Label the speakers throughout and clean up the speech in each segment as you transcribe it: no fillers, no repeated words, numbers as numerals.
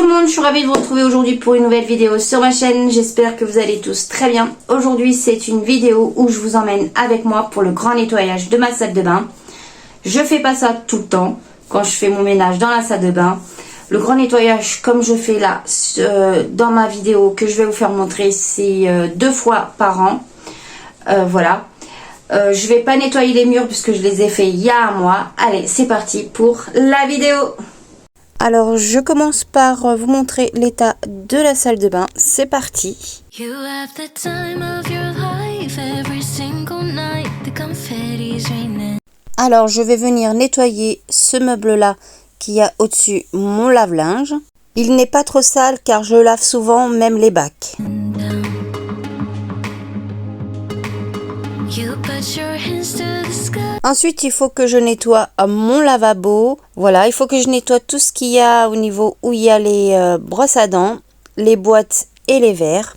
Speaker 1: tout le monde, je suis ravie de vous retrouver aujourd'hui pour une nouvelle vidéo sur ma chaîne. J'espère que vous allez tous très bien. Aujourd'hui c'est une vidéo où je vous emmène avec moi pour le grand nettoyage de ma salle de bain. Je fais pas ça tout le temps quand je fais mon ménage dans la salle de bain. Le grand nettoyage comme je fais là dans ma vidéo que je vais vous faire montrer, c'est 2 fois par an. Voilà. Je vais pas nettoyer les murs puisque je les ai fait il y a un mois. Allez, c'est parti pour la vidéo. Alors, je commence par vous montrer l'état de la salle de bain. C'est parti. Alors, je vais venir nettoyer ce meuble-là qui a au-dessus mon lave-linge. Il n'est pas trop sale car je lave souvent même les bacs. Ensuite, il faut que je nettoie mon lavabo. Voilà, il faut que je nettoie tout ce qu'il y a au niveau où il y a les brosses à dents, les boîtes et les verres.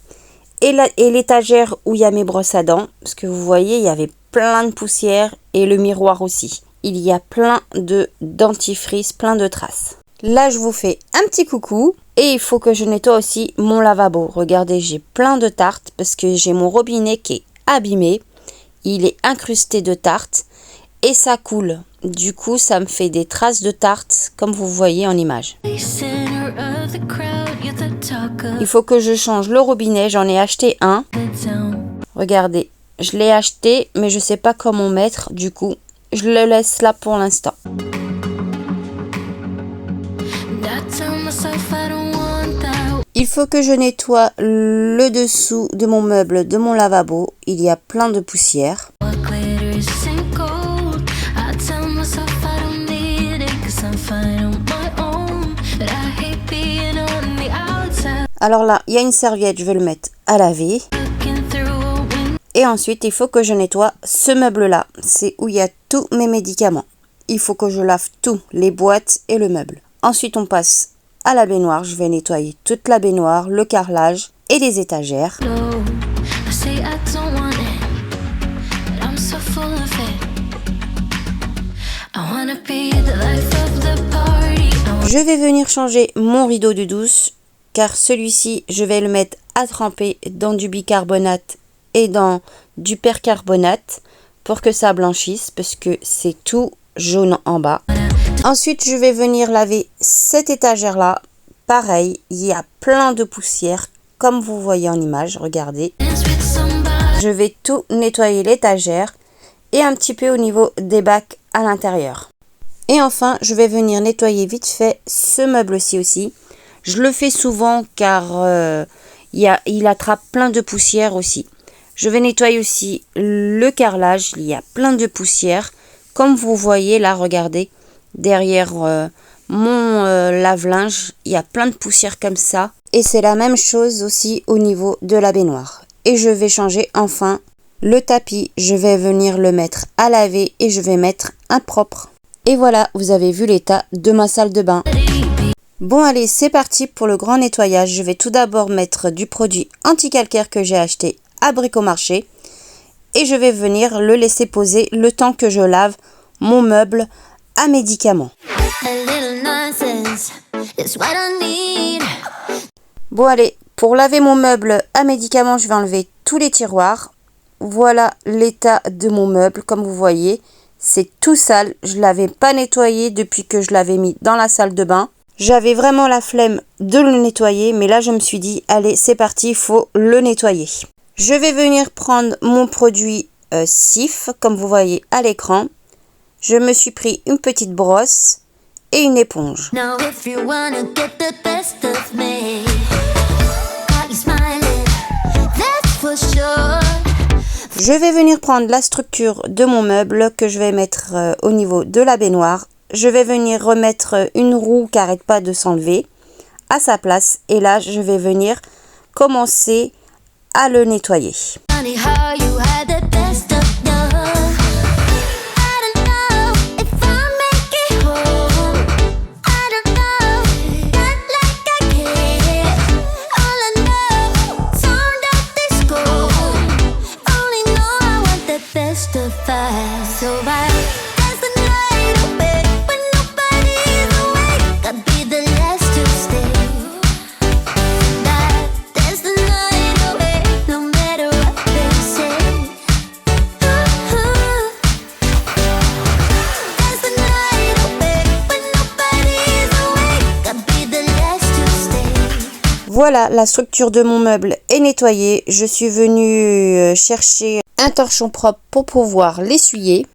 Speaker 1: Et l'étagère où il y a mes brosses à dents. Parce que vous voyez, il y avait plein de poussière et le miroir aussi. Il y a plein de dentifrice, plein de traces. Là, je vous fais un petit coucou. Et il faut que je nettoie aussi mon lavabo. Regardez, j'ai plein de tartes parce que j'ai mon robinet qui est abîmé. Il est incrusté de tartes et ça coule. Du coup, ça me fait des traces de tartes comme vous voyez en image. Il faut que je change le robinet. J'en ai acheté un. Regardez, je l'ai acheté mais je ne sais pas comment mettre. Du coup, je le laisse là pour l'instant. Il faut que je nettoie le dessous de mon meuble, de mon lavabo. Il y a plein de poussière. Alors là, il y a une serviette, je vais le mettre à laver. Et ensuite, il faut que je nettoie ce meuble-là. C'est où il y a tous mes médicaments. Il faut que je lave tout, les boîtes et le meuble. Ensuite, on passe à la baignoire. Je vais nettoyer toute la baignoire, le carrelage et les étagères. Je vais venir changer mon rideau de douche car celui-ci, je vais le mettre à tremper dans du bicarbonate et dans du percarbonate pour que ça blanchisse parce que c'est tout jaune en bas. Ensuite, je vais venir laver cette étagère-là. Pareil, il y a plein de poussière, comme vous voyez en image, regardez. Je vais tout nettoyer l'étagère et un petit peu au niveau des bacs à l'intérieur. Et enfin, je vais venir nettoyer vite fait ce meuble-ci aussi. Je le fais souvent car il attrape plein de poussière aussi. Je vais nettoyer aussi le carrelage, il y a plein de poussière. Comme vous voyez là, regardez. Derrière mon lave-linge, il y a plein de poussière comme ça. Et c'est la même chose aussi au niveau de la baignoire. Et je vais changer enfin le tapis. Je vais venir le mettre à laver et je vais mettre un propre. Et voilà, vous avez vu l'état de ma salle de bain. Bon allez, c'est parti pour le grand nettoyage. Je vais tout d'abord mettre du produit anti-calcaire que j'ai acheté à Bricomarché. Et je vais venir le laisser poser le temps que je lave mon meuble à médicaments. Bon allez, pour laver mon meuble à médicaments, je vais enlever tous les tiroirs. Voilà l'état de mon meuble, comme vous voyez. C'est tout sale, je ne l'avais pas nettoyé depuis que je l'avais mis dans la salle de bain. J'avais vraiment la flemme de le nettoyer, mais là je me suis dit, allez c'est parti, il faut le nettoyer. Je vais venir prendre mon produit Cif, comme vous voyez à l'écran. Je me suis pris une petite brosse et une éponge. Je vais venir prendre la structure de mon meuble que je vais mettre au niveau de la baignoire. Je vais venir remettre une roue qui n'arrête pas de s'enlever à sa place. Et là, je vais venir commencer à le nettoyer. Voilà, la structure de mon meuble est nettoyée. Je suis venue chercher un torchon propre pour pouvoir l'essuyer.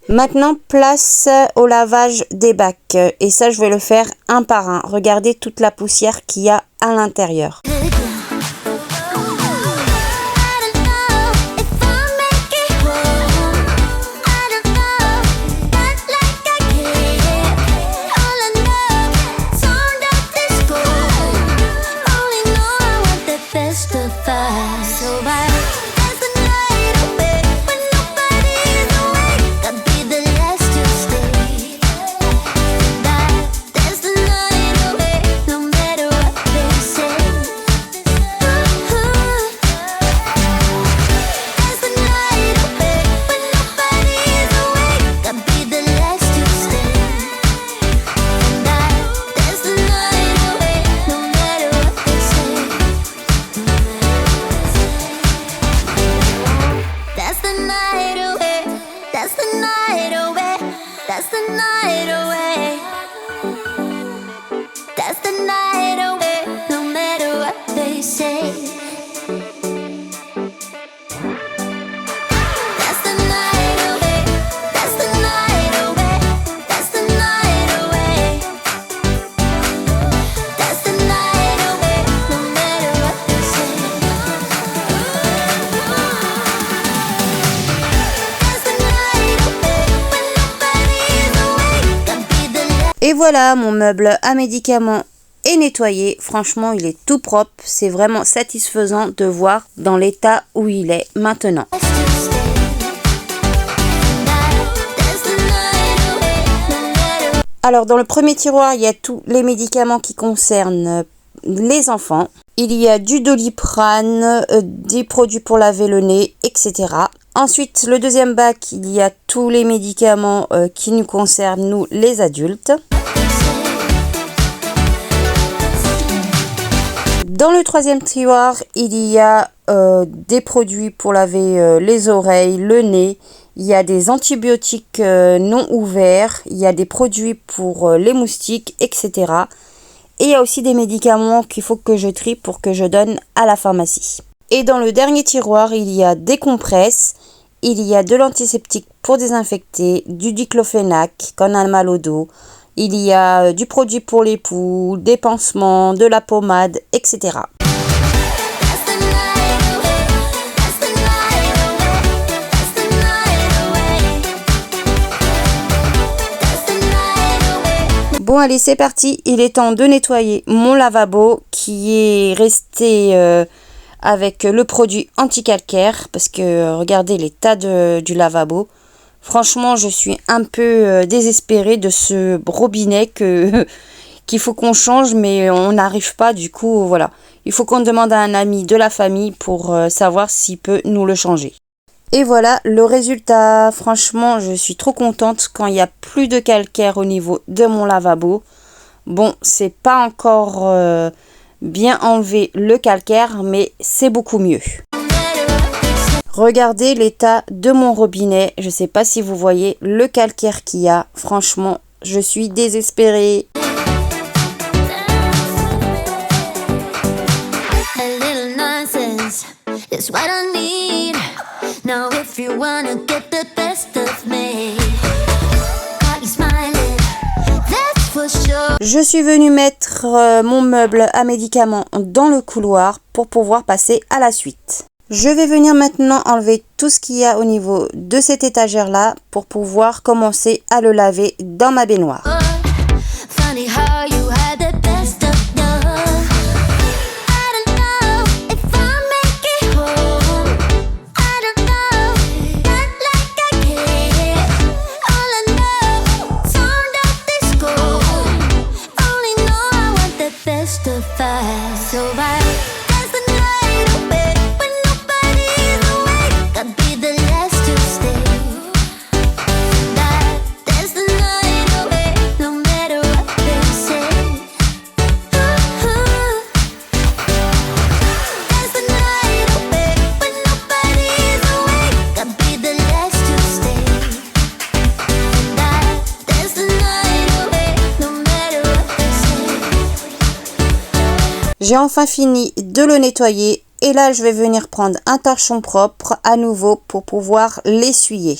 Speaker 1: Maintenant, place au lavage des bacs. Et ça, je vais le faire un par un. Regardez toute la poussière qu'il y a à l'intérieur. Et voilà, mon meuble à médicaments est nettoyé. Franchement, il est tout propre. C'est vraiment satisfaisant de voir dans l'état où il est maintenant. Alors, dans le premier tiroir, il y a tous les médicaments qui concernent les enfants. Il y a du Doliprane, des produits pour laver le nez, etc. Ensuite, le deuxième bac, il y a tous les médicaments qui nous concernent, nous, les adultes. Dans le troisième tiroir, il y a des produits pour laver les oreilles, le nez. Il y a des antibiotiques non ouverts. Il y a des produits pour les moustiques, etc. Et il y a aussi des médicaments qu'il faut que je trie pour que je donne à la pharmacie. Et dans le dernier tiroir, il y a des compresses. Il y a de l'antiseptique pour désinfecter, du diclofénac quand on a mal au dos. Il y a du produit pour les poux, des pansements, de la pommade, etc. Bon allez, c'est parti. Il est temps de nettoyer mon lavabo qui est resté avec le produit anti-calcaire parce que regardez l'état du lavabo. Franchement, je suis un peu désespérée de ce robinet qu'il faut qu'on change, mais on n'arrive pas. Du coup, voilà. Il faut qu'on demande à un ami de la famille pour savoir s'il peut nous le changer. Et voilà le résultat. Franchement, je suis trop contente quand il n'y a plus de calcaire au niveau de mon lavabo. Bon, c'est pas encore bien enlevé le calcaire, mais c'est beaucoup mieux. Regardez l'état de mon robinet. Je ne sais pas si vous voyez le calcaire qu'il y a. Franchement, je suis désespérée. Je suis venue mettre mon meuble à médicaments dans le couloir pour pouvoir passer à la suite. Je vais venir maintenant enlever tout ce qu'il y a au niveau de cette étagère-là pour pouvoir commencer à le laver dans ma baignoire. J'ai enfin fini de le nettoyer et là je vais venir prendre un torchon propre à nouveau pour pouvoir l'essuyer.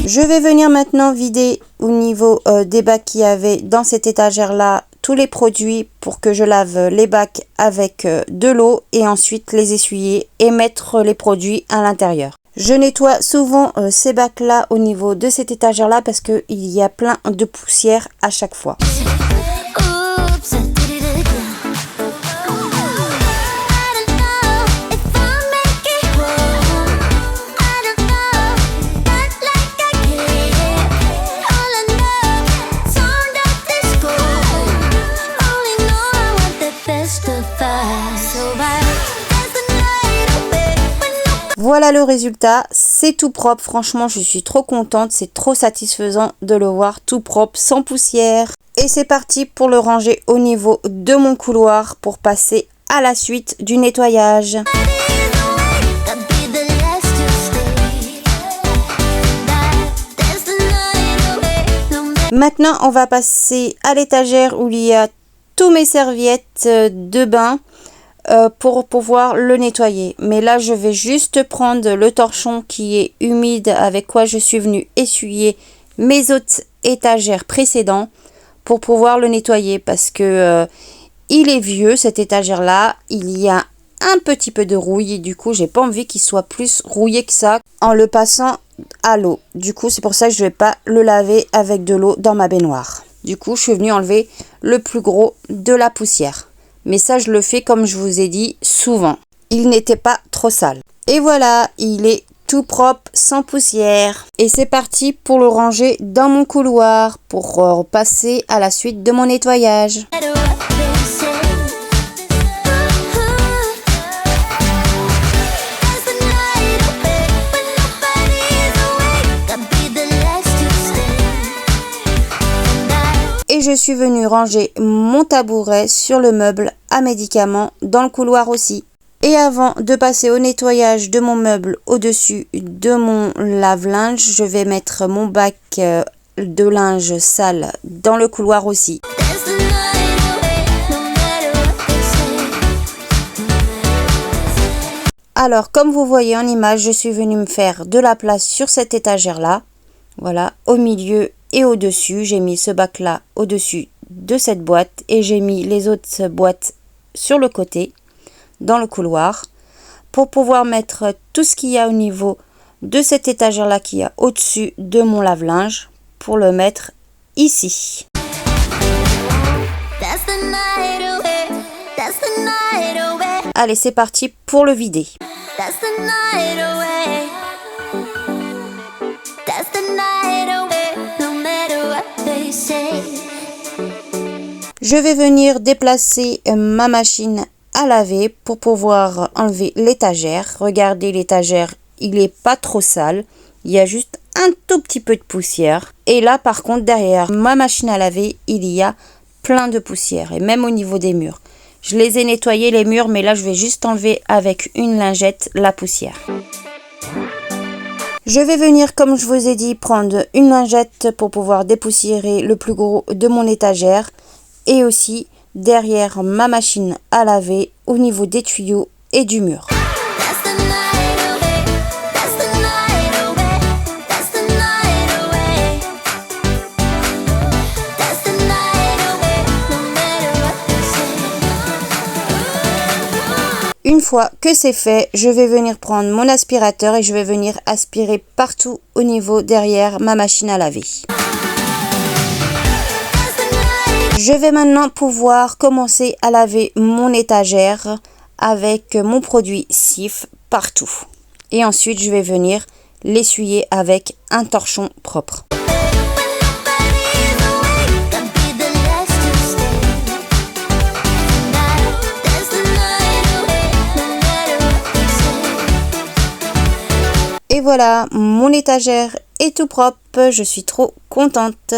Speaker 1: Je vais venir maintenant vider au niveau des bacs qu'il y avait dans cette étagère là tous les produits pour que je lave les bacs avec de l'eau et ensuite les essuyer et mettre les produits à l'intérieur. Je nettoie souvent ces bacs là au niveau de cette étagère là parce qu'il y a plein de poussière à chaque fois. Voilà le résultat, c'est tout propre, franchement je suis trop contente, c'est trop satisfaisant de le voir tout propre, sans poussière. Et c'est parti pour le ranger au niveau de mon couloir pour passer à la suite du nettoyage. Maintenant on va passer à l'étagère où il y a tous mes serviettes de bain. Pour pouvoir le nettoyer. Mais là, je vais juste prendre le torchon qui est humide avec quoi je suis venue essuyer mes autres étagères précédentes pour pouvoir le nettoyer parce que il est vieux cette étagère là. Il y a un petit peu de rouille et du coup, j'ai pas envie qu'il soit plus rouillé que ça en le passant à l'eau. Du coup, c'est pour ça que je vais pas le laver avec de l'eau dans ma baignoire. Du coup, je suis venue enlever le plus gros de la poussière. Mais ça, je le fais comme je vous ai dit souvent. Il n'était pas trop sale. Et voilà, il est tout propre, sans poussière. Et c'est parti pour le ranger dans mon couloir pour passer à la suite de mon nettoyage. Et je suis venue ranger mon tabouret sur le meuble à médicaments dans le couloir aussi. Et avant de passer au nettoyage de mon meuble au-dessus de mon lave-linge, je vais mettre mon bac de linge sale dans le couloir aussi. Alors, comme vous voyez en image, je suis venue me faire de la place sur cette étagère-là. Voilà, au milieu et au-dessus, j'ai mis ce bac-là au-dessus de cette boîte et j'ai mis les autres boîtes sur le côté, dans le couloir, pour pouvoir mettre tout ce qu'il y a au niveau de cette étagère-là qu'il y a au-dessus de mon lave-linge, pour le mettre ici. Allez, c'est parti pour le vider. Je vais venir déplacer ma machine à laver pour pouvoir enlever l'étagère. Regardez l'étagère, il n'est pas trop sale. Il y a juste un tout petit peu de poussière. Et là, par contre, derrière ma machine à laver, il y a plein de poussière. Et même au niveau des murs. Je les ai nettoyés les murs, mais là, je vais juste enlever avec une lingette la poussière. Je vais venir, comme je vous ai dit, prendre une lingette pour pouvoir dépoussiérer le plus gros de mon étagère. Et aussi derrière ma machine à laver au niveau des tuyaux et du mur. Une fois que c'est fait, je vais venir prendre mon aspirateur et je vais venir aspirer partout au niveau derrière ma machine à laver. Je vais maintenant pouvoir commencer à laver mon étagère avec mon produit Cif partout. Et ensuite, je vais venir l'essuyer avec un torchon propre. Et voilà, mon étagère est tout propre, je suis trop contente.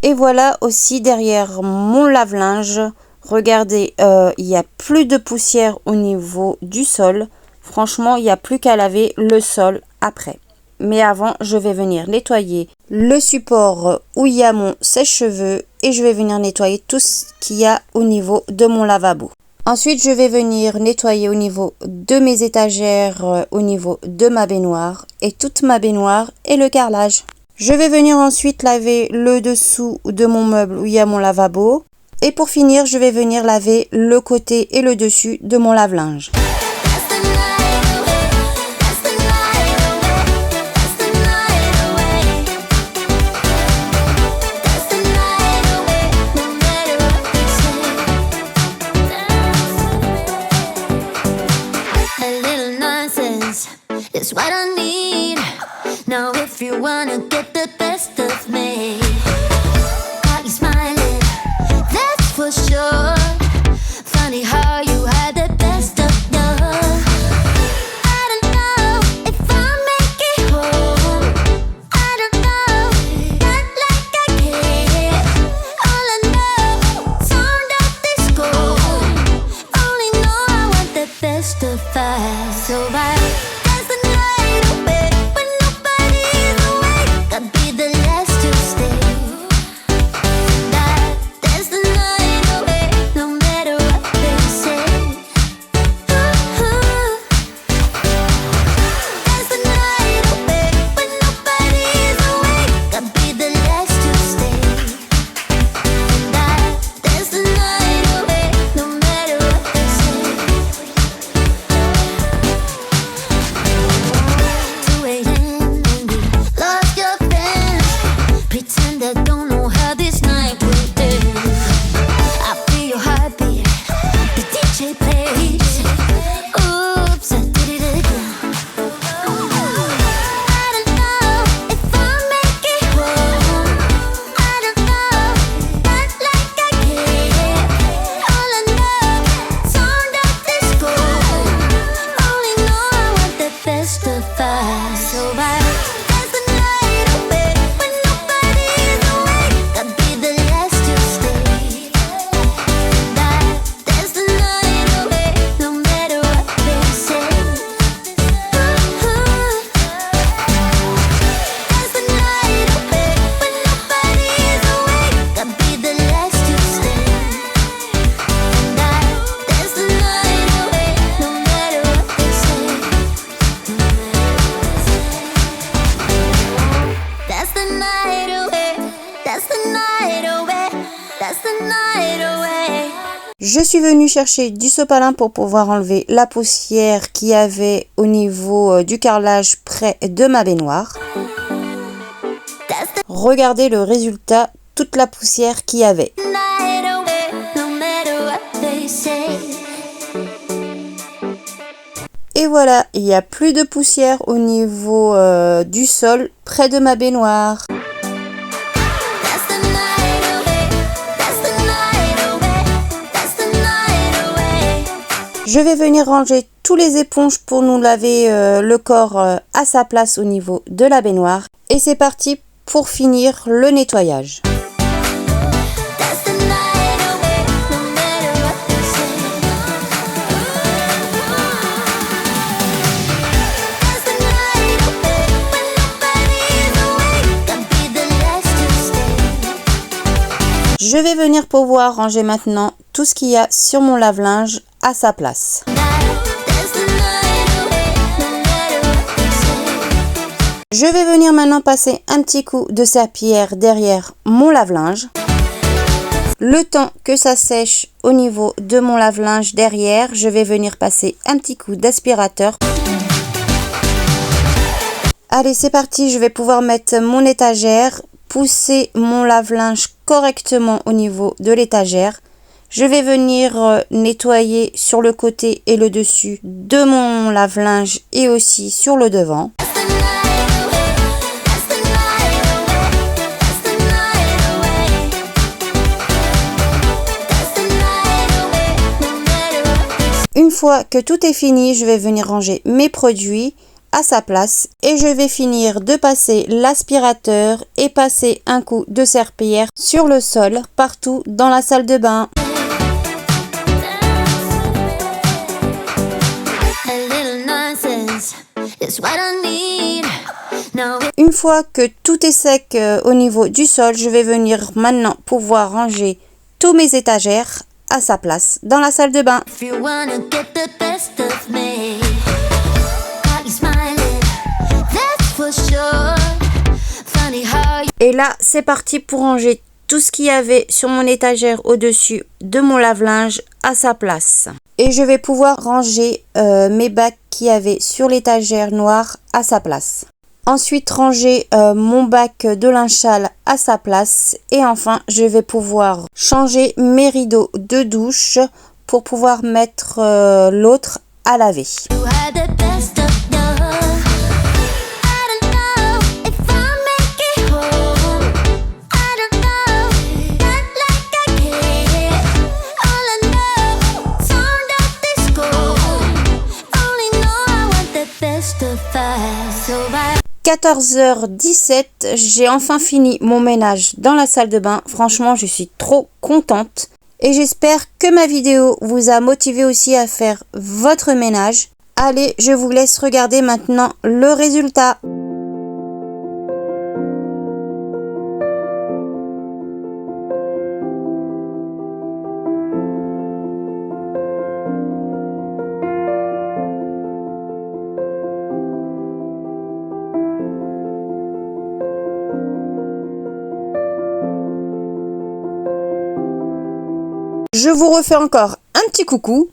Speaker 1: Et voilà aussi derrière mon lave-linge, Regardez, il n'y a plus de poussière au niveau du sol. Franchement, il n'y a plus qu'à laver le sol après. Mais avant, je vais venir nettoyer le support où il y a mon sèche-cheveux et je vais venir nettoyer tout ce qu'il y a au niveau de mon lavabo. Ensuite, je vais venir nettoyer au niveau de mes étagères, au niveau de ma baignoire et toute ma baignoire et le carrelage. Je vais venir ensuite laver le dessous de mon meuble où il y a mon lavabo. Et pour finir, je vais venir laver le côté et le dessus de mon lave-linge.
Speaker 2: It's what I need. Now if you wanna get the best of me, got you smiling, that's for sure. Funny how you had the best of you. I don't know if I'll make it home. I don't know, not like I care. All I know, sound of disco. Only know I want the best of us. So I
Speaker 1: Je suis venue chercher du sopalin pour pouvoir enlever la poussière qu'il y avait au niveau du carrelage près de ma baignoire. Regardez le résultat, toute la poussière qu'il y avait. Et voilà, il n'y a plus de poussière au niveau du sol près de ma baignoire. Je vais venir ranger tous les éponges pour nous laver le corps à sa place au niveau de la baignoire. Et c'est parti pour finir le nettoyage. Je vais venir pouvoir ranger maintenant tout ce qu'il y a sur mon lave-linge à sa place. Je vais venir maintenant passer un petit coup de serpillière derrière mon lave-linge. Le temps que ça sèche au niveau de mon lave-linge derrière, je vais venir passer un petit coup d'aspirateur. Allez, c'est parti, je vais pouvoir mettre mon étagère, pousser mon lave-linge correctement au niveau de l'étagère. Je vais venir nettoyer sur le côté et le dessus de mon lave-linge et aussi sur le devant. Une fois que tout est fini, je vais venir ranger mes produits à sa place et je vais finir de passer l'aspirateur et passer un coup de serpillière sur le sol partout dans la salle de bain.
Speaker 2: That's what I need. Now
Speaker 1: Une fois que tout est sec au niveau du sol, je vais venir maintenant pouvoir ranger tous mes étagères à sa place dans la salle de bain.
Speaker 2: if you wanna get the best of me, got you smiling, that's for sure. Funny how you
Speaker 1: Et là, c'est parti pour ranger tout ce qu'il y avait sur mon étagère au-dessus de mon lave-linge à sa place. Et je vais pouvoir ranger mes bacs qu'il y avait sur l'étagère noire à sa place. Ensuite, ranger mon bac de linge sale à sa place. Et enfin, je vais pouvoir changer mes rideaux de douche pour pouvoir mettre l'autre à laver.
Speaker 2: had the best of love. I don't know if I'll make it home. I don't know, not like I care. All I know, sound of disco. Only know I want the best of us. So I
Speaker 1: 14h17, j'ai enfin fini mon ménage dans la salle de bain. Franchement, je suis trop contente. Et j'espère que ma vidéo vous a motivé aussi à faire votre ménage. Allez, je vous laisse regarder maintenant le résultat. Je vous refais encore un petit coucou.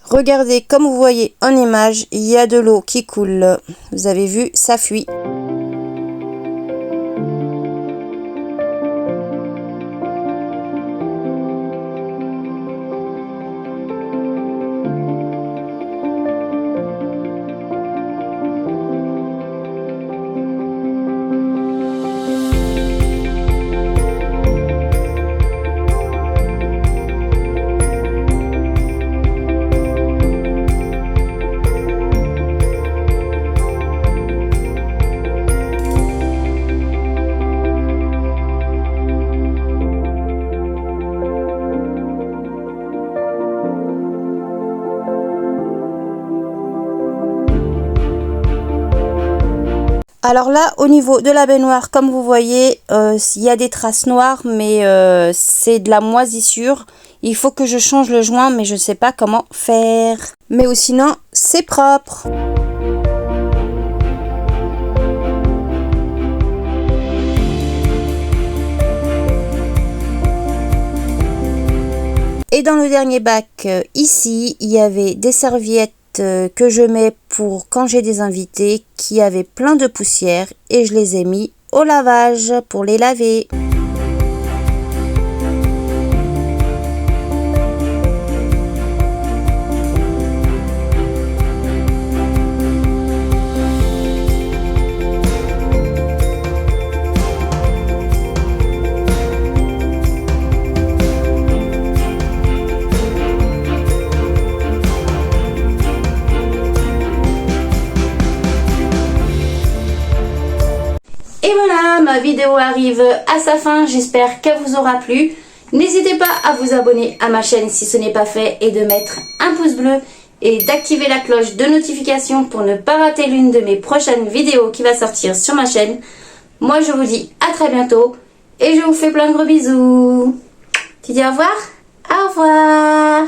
Speaker 1: Regardez, comme vous voyez en image, il y a de l'eau qui coule. Vous avez vu, ça fuit. Alors là, au niveau de la baignoire, comme vous voyez, il y a des traces noires, mais c'est de la moisissure. Il faut que je change le joint, mais je ne sais pas comment faire. Mais sinon, c'est propre. Et dans le dernier bac, ici, il y avait des serviettes que je mets pour quand j'ai des invités qui avaient plein de poussière et je les ai mis au lavage pour les laver. Et voilà, ma vidéo arrive à sa fin, j'espère qu'elle vous aura plu. N'hésitez pas à vous abonner à ma chaîne si ce n'est pas fait et de mettre un pouce bleu et d'activer la cloche de notification pour ne pas rater l'une de mes prochaines vidéos qui va sortir sur ma chaîne. Moi je vous dis à très bientôt et je vous fais plein de gros bisous. Tu dis au revoir? Au revoir.